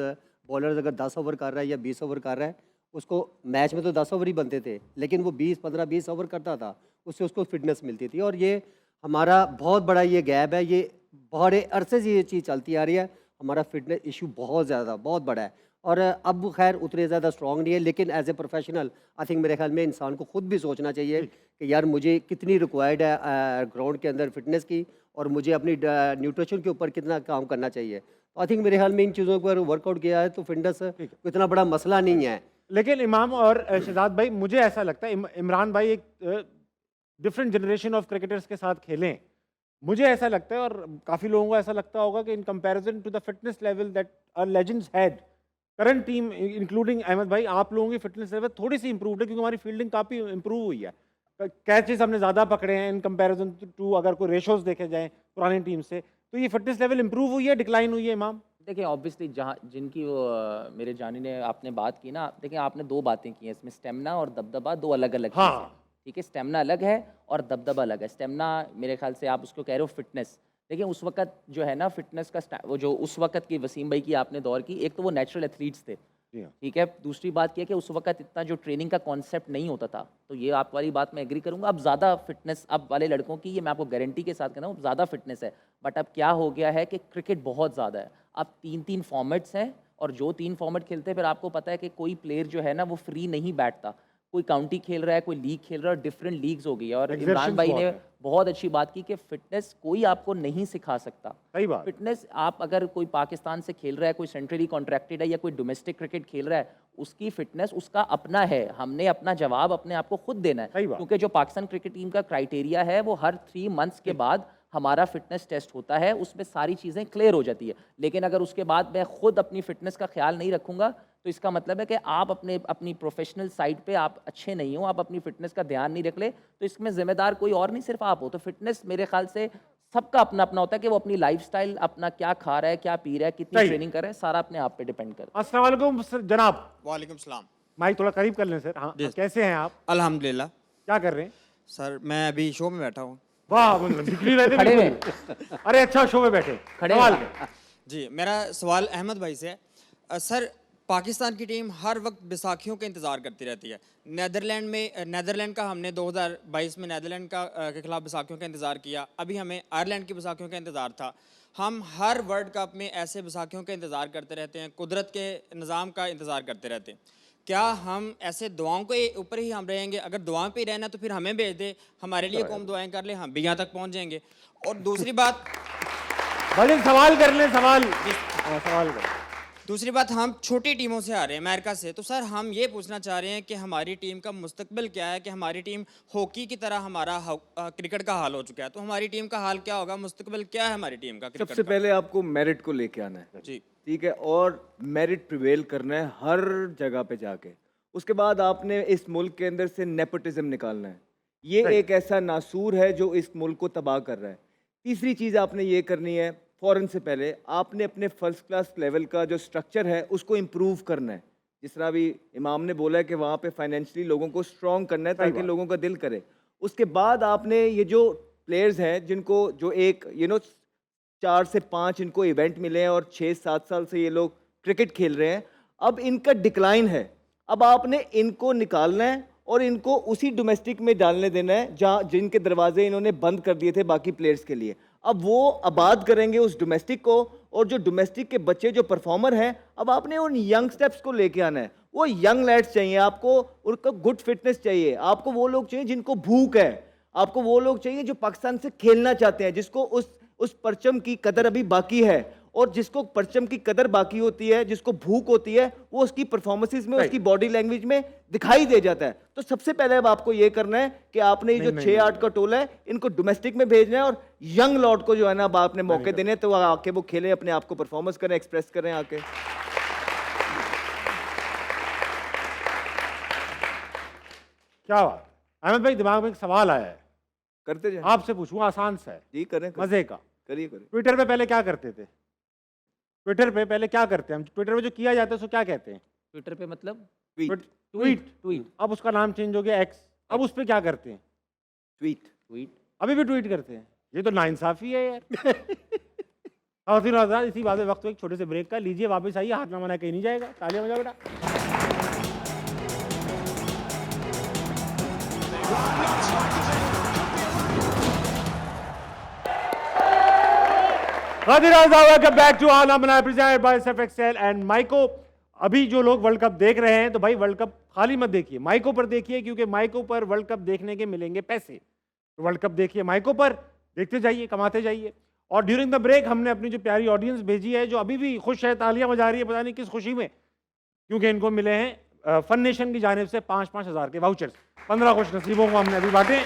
बॉलर अगर 10 ओवर कर रहा है या 20 ओवर कर रहा है, उसको मैच में तो 10 ओवर ही बनते थे, लेकिन वो 20-15-20 ओवर करता था, उससे उसको फिटनेस मिलती थी। और ये हमारा बहुत बड़ा ये गैप है, ये बड़े अरसे से ये चीज़ चलती आ रही है। हमारा फिटनेस इशू बहुत ज़्यादा, बहुत बड़ा है। और अब खैर उतने ज़्यादा स्ट्रॉन्ग नहीं है, लेकिन as a professional I think मेरे ख्याल में इंसान को खुद भी सोचना चाहिए कि यार मुझे कितनी रिक्वायर्ड है ग्राउंड के अंदर फिटनेस की, और मुझे अपनी न्यूट्रिशन के ऊपर कितना काम करना चाहिए। तो आई थिंक मेरे ख्याल में इन चीज़ों पर वर्कआउट किया है तो फिटनेस कोई इतना बड़ा मसला नहीं है। लेकिन इमाम और शहजाद भाई, मुझे ऐसा लगता है इमरान भाई एक डिफरेंट जनरेशन ऑफ क्रिकेटर्स के साथ खेलें। मुझे ऐसा लगता है, और काफ़ी लोगों को ऐसा लगता होगा, कि in comparison to the fitness level that our legends had, current team including Ahmed भाई, आप लोगों की फिटनेस लेवल थोड़ी सी इंप्रूव है, क्योंकि हमारी फील्डिंग काफ़ी इंप्रूव हुई है। कैचेस हमने ज़्यादा पकड़े हैं इन कंपैरिजन टू, अगर कोई रेशोज देखे जाएं पुरानी टीम से, तो ये फिटनेस लेवल इंप्रूव हुई है, डिक्लाइन हुई है इमाम? देखिए ऑब्वियसली जहाँ जिनकी वो मेरे जानी ने आपने बात की ना, देखिए आपने दो बातें की हैं इसमें, स्टेमिना और दबदबा दो अलग अलग हाँ। चीज़ें हैं। ठीक है, स्टेमिना अलग है और दबदबा अलग है। स्टेमिना मेरे ख्याल से आप उसको कह रहे हो फिटनेस। देखिए उस वक्त जो है ना फिटनेस का वो जो उस वक्त की वसीम भाई की आपने दौर की, एक तो वो नेचुरल एथलीट्स थे, जी हाँ। ठीक है। दूसरी बात यह कि उस वक्त इतना जो ट्रेनिंग का कॉन्सेप्ट नहीं होता था, तो ये आप वाली बात मैं एग्री करूंगा। अब ज़्यादा फिटनेस अब वाले लड़कों की, ये मैं आपको गारंटी के साथ कहता हूँ, ज़्यादा फिटनेस है। बट अब क्या हो गया है कि क्रिकेट बहुत ज़्यादा है, अब 3-3 फॉर्मेट्स हैं, और जो 3 फॉर्मेट खेलते हैं फिर आपको पता है कि कोई प्लेयर जो है ना वो फ्री नहीं बैठता, कोई काउंटी खेल रहा है, कोई लीग खेल रहा है, डिफरेंट लीग्स हो गई है। और Exertions इमरान भाई बहुत ने है। बहुत अच्छी बात की कि फिटनेस कोई आपको नहीं सिखा सकता। सही बात। फिटनेस आप अगर कोई पाकिस्तान से खेल रहा है, कोई सेंट्रली कॉन्ट्रैक्टेड है या कोई डोमेस्टिक क्रिकेट खेल रहा है, उसकी फिटनेस उसका अपना है। हमने अपना जवाब अपने आप को खुद देना है, सही बात। क्योंकि जो पाकिस्तान क्रिकेट टीम का क्राइटेरिया है वो हर 3 मंथ्स के बाद हमारा फिटनेस टेस्ट होता है, उसमें सारी चीज़ें क्लियर हो जाती है। लेकिन अगर उसके बाद मैं खुद अपनी फिटनेस का ख्याल नहीं रखूंगा, तो इसका मतलब है कि आप अपनी प्रोफेशनल साइड पे आप अच्छे नहीं हो, आप अपनी फिटनेस का ध्यान नहीं रख ले, तो इसमें जिम्मेदार कोई और नहीं, सिर्फ आप हो। तो फिटनेस मेरे ख्याल से सबका अपना अपना होता है कि वो अपनी लाइफस्टाइल, अपना क्या खा रहा है, क्या पी रहा है, कितनी सही। ट्रेनिंग कर रहा है, सारा अपने आप पे डिपेंड करता है। अस्सलाम वालेकुम सर, जनाब। वालेकुम सलाम। माइक थोड़ा करीब कर लें सर। हाँ, जी। कैसे हैं आप? अल्हम्दुलिल्लाह। क्या कर रहे हैं? सर मैं अभी शो में बैठा हूँ। वाह, मतलब दिख नहीं रहे थे खड़े बिल्कुल। अरे अच्छा, शो में बैठे, खड़े सवाल हैं। करें। जी, मेरा सवाल अहमद भाई से है। सर पाकिस्तान की टीम हर वक्त बैसाखियों का इंतज़ार करती रहती है। नेदरलैंड का हमने 2022 में नेदरलैंड के खिलाफ बैसाखियों का इंतज़ार किया, अभी हमें आयरलैंड की बैसाखियों का इंतज़ार था। हम हर वर्ल्ड कप में ऐसे बैसाखियों का इंतज़ार करते रहते हैं, कुदरत के निज़ाम का इंतज़ार करते रहते हैं। क्या हम ऐसे दुआओं के ऊपर ही हम रहेंगे? अगर दुआओं पे ही रहना तो फिर हमें भेज दे, हमारे लिए कौम दुआएं कर ले, हम भी यहाँ तक पहुँच जाएंगे। और दूसरी बात, भाई सवाल कर लें, सवाल हाँ, सवाल कर। दूसरी बात, हम छोटी टीमों से आ रहे हैं अमेरिका से, तो सर हम ये पूछना चाह रहे हैं कि हमारी टीम का मुस्तकबिल क्या है? कि हमारी टीम हॉकी की तरह हमारा क्रिकेट का हाल हो चुका है, तो हमारी टीम का हाल क्या होगा? मुस्तकबिल क्या है हमारी टीम का क्रिकेट सबसे का? पहले आपको मेरिट को लेके आना है, जी, ठीक है, और मेरिट प्रिवेल करना है हर जगह पे जाके। उसके बाद आपने इस मुल्क के अंदर से नेपोटिज्म निकालना है। ये एक ऐसा नासूर है जो इस मुल्क को तबाह कर रहा है। तीसरी चीज़ आपने ये करनी है, फ़ौरन से पहले आपने अपने फर्स्ट क्लास लेवल का जो स्ट्रक्चर है उसको इम्प्रूव करना है। जिस तरह अभी इमाम ने बोला है कि वहाँ पे फाइनेंशियली लोगों को स्ट्रॉन्ग करना है ताकि लोगों का दिल करे। उसके बाद आपने ये जो प्लेयर्स हैं जिनको जो एक 4 से 5 इनको इवेंट मिले हैं और 6-7 साल से ये लोग क्रिकेट खेल रहे हैं, अब इनका डिक्लाइन है। अब आपने इनको निकालना है और इनको उसी डोमेस्टिक में डालने देना है जहाँ जिनके दरवाजे इन्होंने बंद कर दिए थे बाकी प्लेयर्स के लिए। अब वो आबाद करेंगे उस डोमेस्टिक को, और जो डोमेस्टिक के बच्चे जो परफॉर्मर हैं, अब आपने उन यंग स्टेप्स को लेके आना है। वो यंग लैड्स चाहिए आपको, उनका गुड फिटनेस चाहिए आपको, वो लोग चाहिए जिनको भूख है, आपको वो लोग चाहिए जो पाकिस्तान से खेलना चाहते हैं, जिसको उस परचम की कदर अभी बाकी है, और जिसको परचम की कदर बाकी होती है, जिसको भूख होती है, वो उसकी परफॉर्मेंसेस में, उसकी बॉडी लैंग्वेज में दिखाई दे जाता है। तो सबसे पहले अब आपको ये करना है कि आपने ये जो 6-8 का टोला है इनको डोमेस्टिक में भेजना है, और यंग लॉट को जो है ना अब आपने मौके देने हैं, तो आके वो खेले, अपने आप को परफॉर्मेंस करें, एक्सप्रेस करें आके। क्या बात। अहमद भाई दिमाग में एक सवाल आया है, करते जाए आपसे पूछूं, आसान सा है, जी, करें मजे का। करिए। ट्विटर पे पहले क्या करते थे? ट्विटर पे पहले क्या करते हैं हम? ट्विटर पे जो किया जाता है उसको क्या कहते हैं? ट्विटर पे मतलब ट्वीट। ट्वीट अब उसका नाम चेंज हो गया एक्स। अब उस पे क्या करते हैं? ट्वीट। ट्वीट अभी भी ट्वीट करते हैं। ये तो नाइंसाफी है यार। खातिन और हज़रात, इसी बात में वक्त एक छोटे से ब्रेक का लीजिए, वापस आइए, हाथ ना मना कहीं नहीं जाएगा। तालियां बजाओ बेटा। वेलकम बैक टू आना मना presented by Surf Excel and Maiko. अभी जो लोग वर्ल्ड कप देख रहे हैं, तो भाई वर्ल्ड कप खाली मत देखिए, माइको पर देखिए, क्योंकि माइको पर वर्ल्ड कप देखने के मिलेंगे पैसे। तो वर्ल्ड कप देखिए माइको पर, देखते जाइए, कमाते जाइए। और ड्यूरिंग द ब्रेक हमने अपनी जो प्यारी ऑडियंस भेजी है, जो अभी भी खुश है, तालियां बजा रही है, पता नहीं किस खुशी में, क्योंकि इनको मिले हैं फन नेशन की जानिब से 5-5 हज़ार के वाउचर्स। 15 खुश नसीबों को हमने अभी बांटे।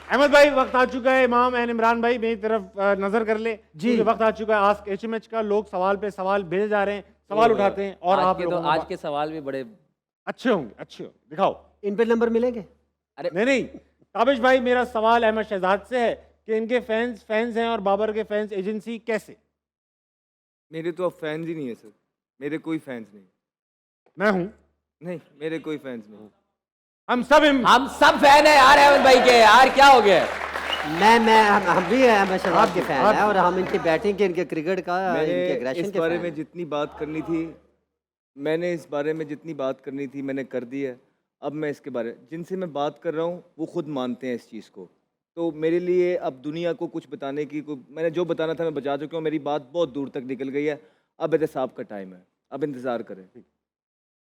अहमद भाई, वक्त आ चुका है, इमाम एंड इमरान भाई मेरी तरफ नजर कर ले जी। वक्त आ चुका है आस्क एचएमएच का। लोग सवाल पे सवाल भेजे जा रहे हैं, सवाल उठाते हैं, और आप लोगों को आज के सवाल भी बड़े अच्छे होंगे, अच्छे होंगे। दिखाओ। इन पे नंबर मिलेंगे? नहीं, ताबिश भाई, मेरा सवाल अहमद शहजाद से है कि इनके फैंस हैं और बाबर के फैंस एजेंसी कैसे? मेरे तो अब फैंस ही नहीं है सर, मेरे कोई फैंस नहीं। मैं हूं। नहीं, मेरे कोई फैंस नहीं। हम सब फैन है यार अहमद भाई के। यार क्या हो गया? हम भी अहमद शहजाद के फैन हैं, और हम इनकी बैटिंग के, इनके क्रिकेट का, इनके एग्रेशन इस के बारे फैन में हैं। जितनी बात करनी थी, मैंने इस बारे में जितनी बात करनी थी मैंने कर दी है। अब मैं इसके बारे जिनसे मैं बात कर रहा हूँ वो खुद मानते हैं इस चीज़ को, तो मेरे लिए अब दुनिया को कुछ बताने की मैंने जो बताना था मैं बता चुका हूँ। मेरी बात बहुत दूर तक निकल गई है। अब एहतसाब का टाइम है, अब इंतज़ार करें।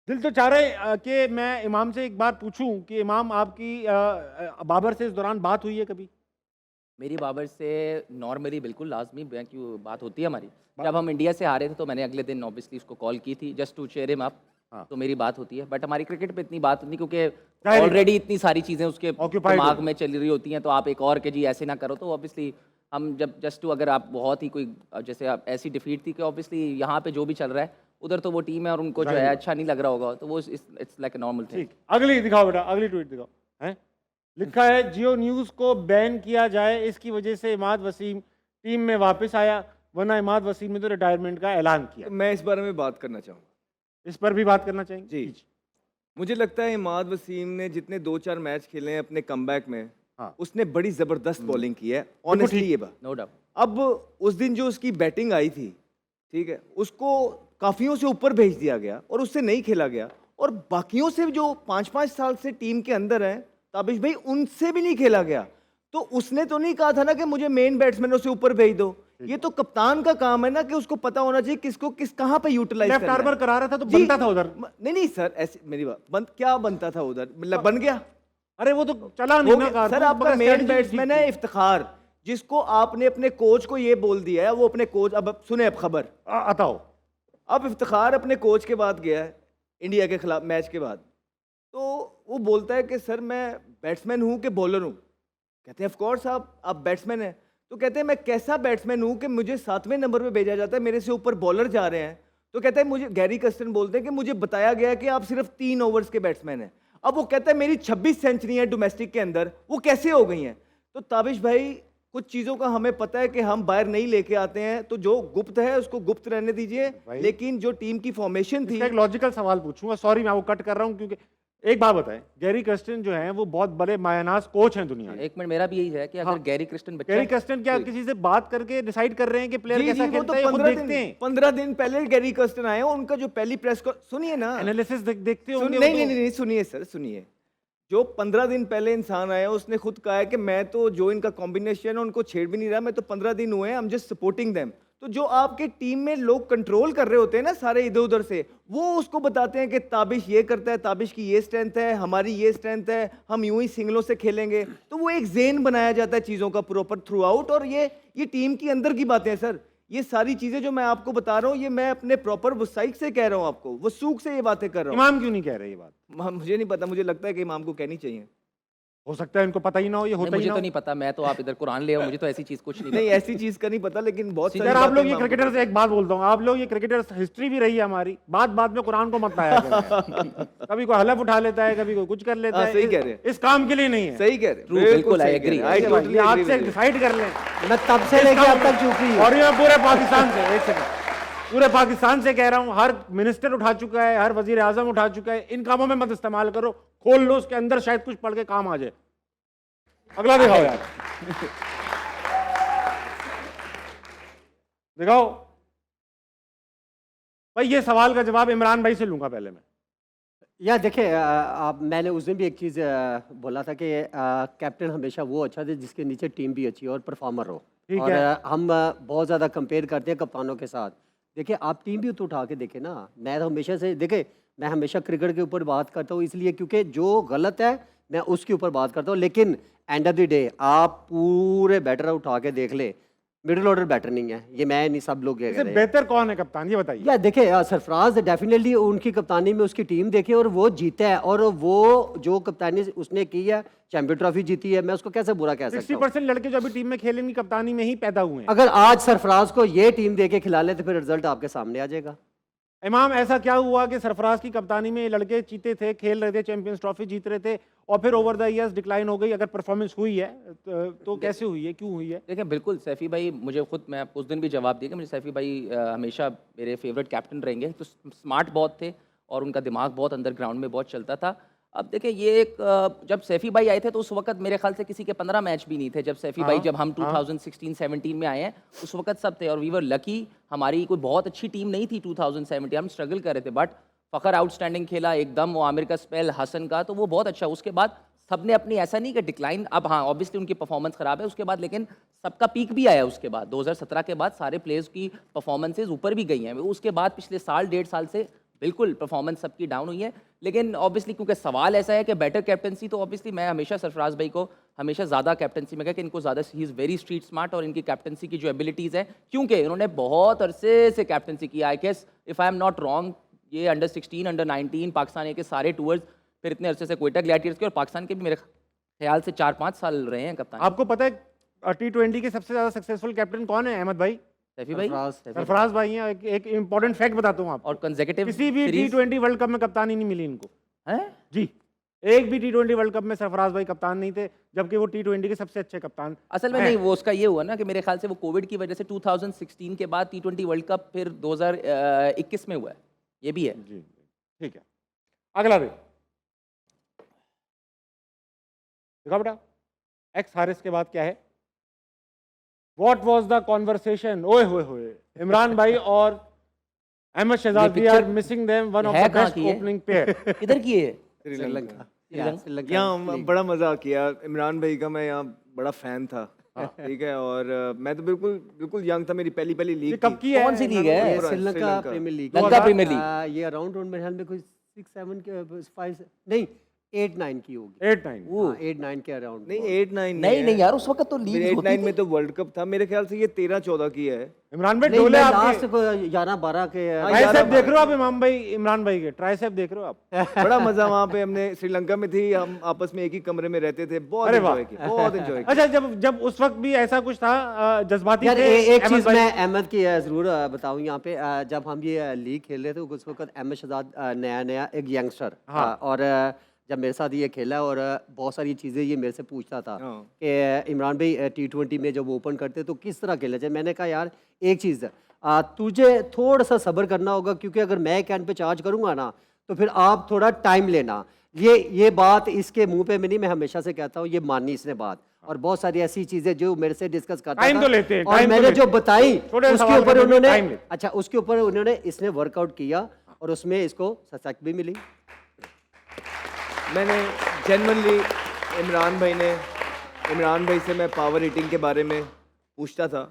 दिल तो चाह रहे कि मैं इमाम से एक बार पूछूं कि इमाम, आपकी बाबर से इस दौरान बात हुई है कभी? मेरी बाबर से नॉर्मली बिल्कुल लाजमी क्यों बात होती है हमारी। जब हम इंडिया से हारे थे तो मैंने अगले दिन ऑब्वियसली उसको कॉल की थी, just to cheer him up. तो मेरी बात होती है, बट हमारी क्रिकेट पे इतनी बात नहीं, क्योंकि ऑलरेडी इतनी सारी चीज़ें उसके दिमाग में चल रही होती हैं। तो आप एक और के जी ऐसे ना करो, तो ऑब्वियसली हम जब जस्ट टू, अगर आप बहुत ही कोई जैसे आप ऐसी डिफीट थी कि ऑब्वियसली यहाँ पे जो भी चल रहा है उधर तो वो टीम है और उनको जो है अच्छा नहीं लग रहा होगा, तो वो it's like a normal thing. अगली दिखाओ बेटा, अगली ट्वीट दिखाओ। हैं लिखा है, जियो न्यूज़ को बैन किया जाए, इसकी वजह से इमाद वसीम टीम में वापस आया, वरना इमाद वसीम ने तो रिटायरमेंट का ऐलान किया। तो मैं इस बारे में बात करना चाहूँगा, इस पर भी बात करना चाहेंगे जी। मुझे लगता है इमाद वसीम ने जितने 2-4 मैच खेले हैं अपने कमबैक में, उसने बड़ी ज़बरदस्त बॉलिंग की है, ऑनेस्टली ये बात, नो डाउट। अब उस दिन जो उसकी बैटिंग आई थी, ठीक है, उसको काफियों से ऊपर भेज दिया गया और उससे नहीं खेला गया, और बाकियों से जो 5-5 साल से टीम के अंदर हैं ताबिश भाई, उनसे भी नहीं खेला गया। तो उसने तो नहीं कहा था ना कि मुझे मेन बैट्समैनों से ऊपर भेज दो। ये तो कप्तान का काम है ना कि उसको पता होना चाहिए किसको किस कहाँ पे यूटिलाइज लेफ्ट करना आर्मर है। करा रहा था तो जी, बनता था उधर। नहीं नहीं सर, ऐसे मेरी बात क्या बनता था उधर, मतलब बन गया। अरे वो तो चला नहीं हो ना गया। कार, सर तो आपका मगर मेन strategy बैट्समैन ठीक है थी। इफ्तिखार, जिसको आपने अपने कोच को ये बोल दिया है, वो अपने कोच, अब सुने अब खबर, बताओ। अब इफ्तिखार अपने कोच के बाद गया है इंडिया के खिलाफ मैच के बाद, तो वो बोलता है कि सर मैं बैट्समैन हूँ कि बॉलर हूँ। कहते हैं ऑफ कोर्स आप बैट्समैन हैं। तो कहते हैं मैं कैसा बैट्समैन हूँ कि मुझे 7वें नंबर पे भेजा जाता है, मेरे से ऊपर बॉलर जा रहे हैं। तो कहते हैं मुझे, गैरी कर्स्टन बोलते हैं कि मुझे बताया गया कि आप सिर्फ 3 ओवर्स के बैट्समैन हैं। अब वो कहता है मेरी 26 सेंचुरी है डोमेस्टिक के अंदर, वो कैसे हो गई हैं? तो ताबिश भाई कुछ चीज़ों का हमें पता है कि हम बाहर नहीं लेके आते हैं, तो जो गुप्त है उसको गुप्त रहने दीजिए। लेकिन जो टीम की फॉर्मेशन थी, इसका एक लॉजिकल सवाल पूछूंगा, सॉरी मैं वो कट कर रहा हूँ, क्योंकि एक बात बताएं, गैरी कर्स्टन जो हैं वो बहुत बड़े मायनाज कोच हैं दुनिया के। एक मिनट, मेरा भी यही है कि अगर गैरी क्रिस्टन बच्चा गैरी है, कर्स्टन क्या किसी से बात करके डिसाइड कर रहे हैं कि प्लेयर जी कैसा जी, वो खेलता तो है, ये खुद 15 देखते हैं? 15 दिन पहले गैरी कर्स्टन आए हैं, उनका जो पहली प्रेस को सुनिए ना, एनालिसिस देखते सुन, होंगे नहीं वो नहीं तो। नहीं सुनिए सर, सुनिए। जो 15 दिन पहले इंसान आया उसने खुद कहा है कि मैं तो जो इनका कॉम्बिनेशन है उनको छेड़ भी नहीं रहा, मैं तो 15 दिन हुए हैं, I am just supporting them. तो जो आपके टीम में लोग कंट्रोल कर रहे होते हैं ना सारे इधर उधर से, वो उसको बताते हैं कि ताबिश ये करता है, ताबिश की ये स्ट्रेंथ है, हमारी ये स्ट्रेंथ है, हम यूं ही सिंगलों से खेलेंगे। तो वो एक जेन बनाया जाता है चीज़ों का प्रॉपर थ्रू आउट, और ये टीम की अंदर की बातें हैं सर। ये सारी चीज़ें जो मैं आपको बता रहा हूँ, ये मैं अपने प्रॉपर वसाइक से कह रहा हूँ आपको, वसूख से ये बातें कर रहा हूँ। इमाम क्यों नहीं कह रहे ये बात? मुझे नहीं पता, मुझे लगता है कि इमाम को कहनी चाहिए। हो सकता है इनको पता ही ना हो, ये होता ही मुझे ना तो हो। नहीं पता, मैं तो आप इधर कुरान ले आओ, मुझे तो ऐसी चीज़ कुछ नहीं नहीं पता। ऐसी चीज़ का नहीं पता, लेकिन बहुत सारी यार आप बातें लोग ये इमाम को क्रिकेटर से एक बात बोलता हूँ, आप लोग ये क्रिकेटर हिस्ट्री भी रही है हमारी, बात बात में कुरान को मत लाया करें। कभी कोई हलफ उठा लेता है, कभी कोई कुछ कर लेता हाँ, है। सही कह रहे हैं। इस काम के लिए नहीं है। सही कह रहे हैं, True, बिल्कुल, I सही कह agree. रहे हैं। I totally ये आज agree से with you. डिसाइड कर लें। मैं तब से लेके अब तक चुप ही हूँ। और ये मैं पूरे पाकिस्तान से, एक सेकंड, पूरे पाकिस्तान से कह रहा हूँ, हर मिनिस्टर उठा चुका है, हर वजीर आजम उठा चुका है, इन कामों में मत इस्तेमाल करो, खोल लो, उसके अंदर शायद कुछ पढ़ के काम आ जाए। अगला दिखाओ यार, दिखाओ भाई। ये सवाल का जवाब इमरान भाई से लूंगा पहले मैं। या देखिए आप, मैंने उस दिन भी एक चीज़ बोला था कि कैप्टन हमेशा वो अच्छा दे जिसके नीचे टीम भी अच्छी हो और परफॉर्मर हो। ठीक और है। हम बहुत ज़्यादा कंपेयर करते हैं कप्तानों के साथ। देखिए आप टीम भी तो उठा के देखें ना। मैं तो हमेशा से, देखिए मैं हमेशा क्रिकेट के ऊपर बात करता हूँ इसलिए क्योंकि जो गलत है मैं उसके ऊपर बात करता हूँ, लेकिन एंड ऑफ द डे आप पूरे बैटर उठा के देख ले, मिडिल ऑर्डर बैटर नहीं है, ये मैं नहीं, सब लोग ये इससे कह रहे हैं। बेहतर कौन है कप्तान, ये बताइए। या देखिए सरफराज डेफिनेटली उनकी कप्तानी में उसकी टीम देखी और वो जीता है, और वो जो कप्तानी उसने की है, चैंपियन ट्रॉफी जीती है, मैं उसको कैसे बुरा कह सकता हूँ। 60% लड़के जो अभी टीम में खेलेंगे कप्तानी में ही पैदा हुए हैं। अगर आज सरफराज को ये टीम दे के खिला ले तो फिर रिजल्ट आपके सामने आ जाएगा। इमाम, ऐसा क्या हुआ कि सरफराज की कप्तानी में ये लड़के चीते थे, खेल रहे थे, चैंपियंस ट्रॉफी जीत रहे थे, और फिर ओवर द ईयर्स डिक्लाइन हो गई? अगर परफॉर्मेंस हुई है तो कैसे हुई है, क्यों हुई है? देखिए बिल्कुल सैफी भाई, मुझे खुद, मैं आपको उस दिन भी जवाब दिया कि मुझे सैफी भाई हमेशा मेरे फेवरेट कैप्टन रहेंगे। तो स्मार्ट बहुत थे और उनका दिमाग बहुत अंदर ग्राउंड में बहुत चलता था। अब देखिए ये एक जब सैफी भाई आए थे तो उस वक्त मेरे ख्याल से किसी के 15 मैच भी नहीं थे जब सैफी भाई, जब हम 2016-17 में आए हैं उस वक्त सब थे, और वी वर लकी। हमारी कोई बहुत अच्छी टीम नहीं थी 2017, हम स्ट्रगल कर रहे थे, बट फ़खर आउटस्टैंडिंग खेला एकदम, वो आमिर का स्पेल, हसन का, तो वो बहुत अच्छा। उसके बाद सबने अपनी, ऐसा नहीं कि डिक्लाइन, अब हाँ ऑब्वियसली उनकी परफॉर्मेंस ख़राब है उसके बाद, लेकिन सबका पीक भी आया उसके बाद। 2017 के बाद सारे प्लेयर्स की परफॉर्मेंसेज ऊपर भी गई हैं। उसके बाद पिछले साल 1.5 साल से बिल्कुल परफॉर्मेंस सबकी डाउन हुई है। लेकिन ऑब्वियसली क्योंकि सवाल ऐसा है कि बेटर कैप्टनसी, तो ऑब्वियसली मैं हमेशा सरफराज भाई को हमेशा ज़्यादा कैप्टनसी में कहा कि इनको ज़्यादा, he is very street smart, और इनकी कैप्टनसी की जो एबिलिटीज़ हैं, क्योंकि इन्होंने बहुत अरसे से कैप्टनसी किया। I guess if I am not wrong, ये अंडर 16, अंडर 19 पाकिस्तान के सारे टूर्स, फिर इतने अरसे से क्वेटा ग्लैडिएटर्स के, और पाकिस्तान के भी मेरे ख्याल से 4-5 साल रहे हैं कप्तान। आपको पता है T20 के सबसे ज़्यादा सक्सेसफुल कैप्टन कौन है? अहमद भाई, सैफी भाई, सरफराज भाई हैं। एक इंपॉर्टेंट फैक्ट बताता हूँ आपको, और कंसेक्यूटिव किसी भी T20 वर्ल्ड कप में कप्तानी नहीं मिली इनको। हैं? जी, एक भी T20 वर्ल्ड कप में सरफराज भाई कप्तान नहीं थे, जबकि वो T20 के सबसे अच्छे कप्तान असल में हैं। नहीं, वो उसका ये हुआ ना कि मेरे ख्याल से वो कोविड की वजह से 2016 के बाद T20 वर्ल्ड कप फिर 2021 में हुआ है, ये भी है। जी ठीक है, अगला देखो बेटा, एक्स हारिस के बाद क्या है? What was the conversation? ओए होए होए, इमरान भाई और अहमद शहजाद ये are picture missing them, one of है द कहाँ बेस्ट की है? Opening pair. किधर की है? श्रीलंका। श्रीलंका यहाँ बड़ा मजा किया इमरान भाई का। मैं यहाँ बड़ा फैन था, ठीक है, और मैं तो बिल्कुल बिल्कुल यंग था, मेरी पहली पहली ये लीग कब की है कौन सी लीग है? ये पूरा Sri Lanka premier league Lanka premier league. ये अराउंड मेरे ख्याल में कोई 6-7 के 5 नहीं 8-9 की होगी। 8-9 8-9 के अराउंड। नहीं 8-9 नहीं नहीं यार, उस वक्त तो लीग होती 8-9 में थी। तो वर्ल्ड कप था मेरे ख्याल से, ये 13-14 की है। इमरान भाई नहीं डोले मैं आपके लास्ट को 11-12 के ट्राइसेप देख रहे हो आप इमरान भाई के ट्राइसेप देख रहे हो आप? बड़ा मजा वहाँ पे, हमने श्रीलंका में थी, हम आपस में एक ही कमरे में रहते थे, बहुत अरे वाह। एंजॉय किया, बहुत एंजॉय किया। अच्छा, जब उस वक्त भी ऐसा कुछ था, जज्बाती यार थे एक अहमद चीज़ भाई? मैं अहमद की ज़रूर बताऊँ यहाँ पे, जब हम ये लीग खेल रहे थे उस वक्त अहमद शहजाद नया एक यंगस्टर, और जब मेरे साथ ये खेला और बहुत सारी चीज़ें ये मेरे से पूछता था हाँ। कि इमरान भाई T20 में जब ओपन करते तो किस तरह खेला जाए। मैंने कहा यार एक चीज़ तुझे थोड़ा सा सब्र करना होगा, क्योंकि अगर मैं कैन पे चार्ज करूँगा ना तो फिर आप थोड़ा टाइम लेना। ये बात इसके मुंह पे में नहीं, मैं हमेशा से कहता हूँ, ये मानी इसने बात, और बहुत सारी ऐसी चीज़ें जो मेरे से डिस्कस करता टाइम था तो लेते हैं, और टाइम तो मैंने लेते जो हैं। बताई छोटे उसके सवाल ऊपर करने में उन्होंने टाइम लेते हैं। अच्छा उसके ऊपर उन्होंने इसने वर्कआउट किया और उसमें इसको सक्सेस भी मिली। मैंने जेन्युइनली इमरान भाई से मैं पावर हिटिंग के बारे में पूछता था,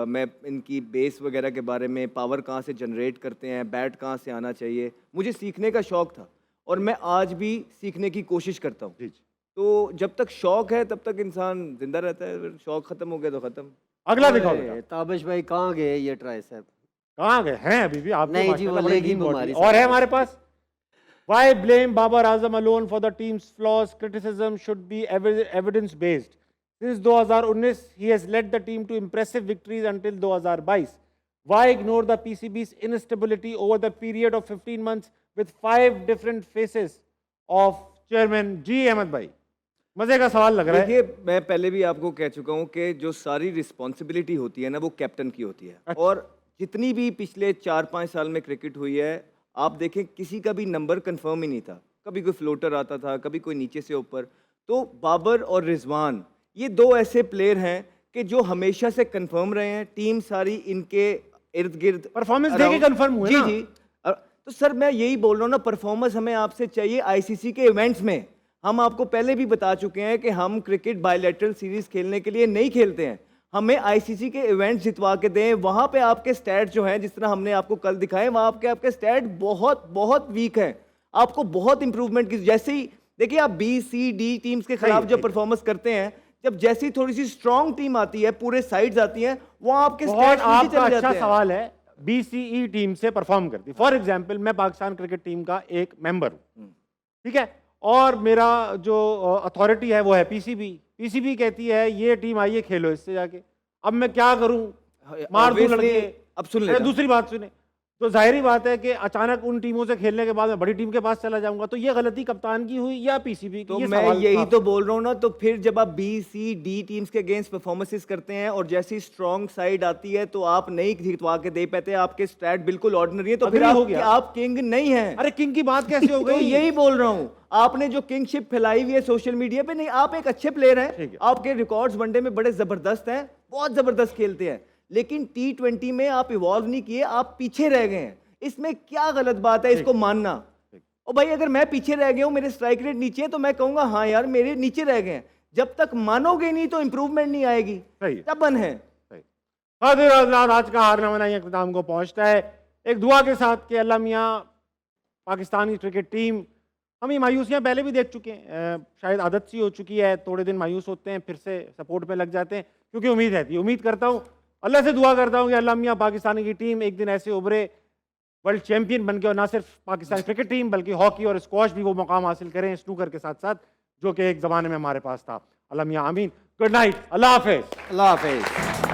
मैं इनकी बेस वगैरह के बारे में, पावर कहाँ से जनरेट करते हैं, बैट कहाँ से आना चाहिए, मुझे सीखने का शौक़ था और मैं आज भी सीखने की कोशिश करता हूँ। जी जी। तो जब तक शौक़ है तब तक इंसान जिंदा रहता है, फिर शौक़ ख़त्म हो गया तो ख़त्म। अगला दिखाओ अरे, ताबिश भाई कहाँ गए ये ट्राइसेप? कहाँ गए हैं अभी भी आप? नहीं जी, वो लेगी बीमारी से। और है हमारे पास। Why blame Babar Azam alone for the team's flaws? Criticism should be evidence based. Since 2019, he has led the team to impressive victories until 2022. Why ignore the PCB's instability over the period of 15 months with 5 different faces of chairman? जी अहमद भाई, मजे का सवाल लग रहा है। देखिए, मैं पहले भी आपको कह चुका हूँ कि जो सारी रिस्पॉन्सिबिलिटी होती है ना, वो कैप्टन की होती है। अच्छा। और जितनी भी पिछले 4-5 साल में क्रिकेट हुई है, आप देखें किसी का भी नंबर कंफर्म ही नहीं था, कभी कोई फ्लोटर आता था, कभी कोई नीचे से ऊपर। तो बाबर और रिजवान ये दो ऐसे प्लेयर हैं कि जो हमेशा से कंफर्म रहे हैं, टीम सारी इनके इर्द गिर्द परफॉर्मेंस देके कंफर्म हुए जी ना? जी। तो सर मैं यही बोल रहा हूँ ना, परफॉर्मेंस हमें आपसे चाहिए आईसीसी के इवेंट्स में। हम आपको पहले भी बता चुके हैं कि हम क्रिकेट बायलैटरल सीरीज खेलने के लिए नहीं खेलते हैं, हमें आईसीसी के इवेंट्स जितवा के दें। वहाँ पे आपके स्टैट जो हैं, जिस तरह हमने आपको कल दिखाए, वहाँ आपके स्टैट बहुत बहुत वीक हैं, आपको बहुत इंप्रूवमेंट की। जैसे ही देखिए आप B-C-D टीम्स के खिलाफ जब परफॉर्मेंस करते हैं, जब जैसी थोड़ी सी स्ट्रॉन्ग टीम आती है, पूरे साइड्स आती हैं, वहाँ आपके बहुत स्टैट्स नीचे आपका चले अच्छा जाते हैं। सवाल है। BCE टीम से परफॉर्म करती, फॉर एग्जाम्पल मैं पाकिस्तान क्रिकेट टीम का एक मेंबर हूँ, ठीक है, और मेरा जो अथॉरिटी है वो है पीसीबी कहती है ये टीम आइए खेलो इससे जाके। अब मैं क्या करूं, मार दूं Obviously, लड़के। अब सुन अरे लेना। दूसरी बात सुने, तो जाहिर ही बात है कि अचानक उन टीमों से खेलने के बाद मैं बड़ी टीम के पास चला जाऊंगा, तो ये गलती कप्तान की हुई या पीसीबी की? तो ये मैं सवाल यही आप- तो बोल रहा हूँ ना। तो फिर जब आप B-C-D टीम्स के अगेंस्ट परफॉर्मेंसेस करते हैं और जैसी स्ट्रॉन्ग साइड आती है तो आप नहीं जितवा के दे पाते, आपके स्टैट बिल्कुल ऑर्डिनरी है, तो फिर Agree हो गया। आप किंग नहीं हैं। अरे किंग की बात कैसे हो तो गई? यही बोल रहा हूँ, आपने जो किंगशिप फैलाई हुई है सोशल मीडिया पे, नहीं, आप एक अच्छे प्लेयर ठीक हैं, है। आपके रिकॉर्ड्स वनडे में बड़े जबरदस्त हैं, बहुत जबरदस्त खेलते हैं, लेकिन T20 में आप इवॉल्व नहीं किए, आप पीछे रह गए हैं। इसमें क्या गलत बात है इसको मानना? और भाई अगर मैं पीछे रह गया हूँ, मेरे स्ट्राइक रेट नीचे है, तो मैं कहूंगा हाँ यार मेरे नीचे रह गए हैं। जब तक मानोगे नहीं तो इंप्रूवमेंट नहीं आएगी। सही है। तबन है। हाजिर हज़रात, आज का हारनामा यहाँ इख्तिताम को पहुँचता है एक दुआ के साथ कि अल्लाह मियाँ पाकिस्तानी क्रिकेट टीम, हम ये मायूसियाँ पहले भी देख चुके हैं, शायद आदत सी हो चुकी है, थोड़े दिन मायूस होते हैं फिर से सपोर्ट पे लग जाते हैं, क्योंकि उम्मीद रहती है। उम्मीद करता हूँ, अल्लाह से दुआ करता हूँ कि अल्लाह मियाँ पाकिस्तानी की टीम एक दिन ऐसे उभरे वर्ल्ड चैंपियन बन के, और ना सिर्फ पाकिस्तानी क्रिकेट टीम बल्कि हॉकी और स्क्वॉश भी वो मुकाम हासिल करें स्नूकर के साथ साथ, जो कि एक ज़माने में हमारे पास था। अल्लाह मियाँ आमीन। गुड नाइट, अल्लाह हाफिज़। अल्लाह हाफिज़।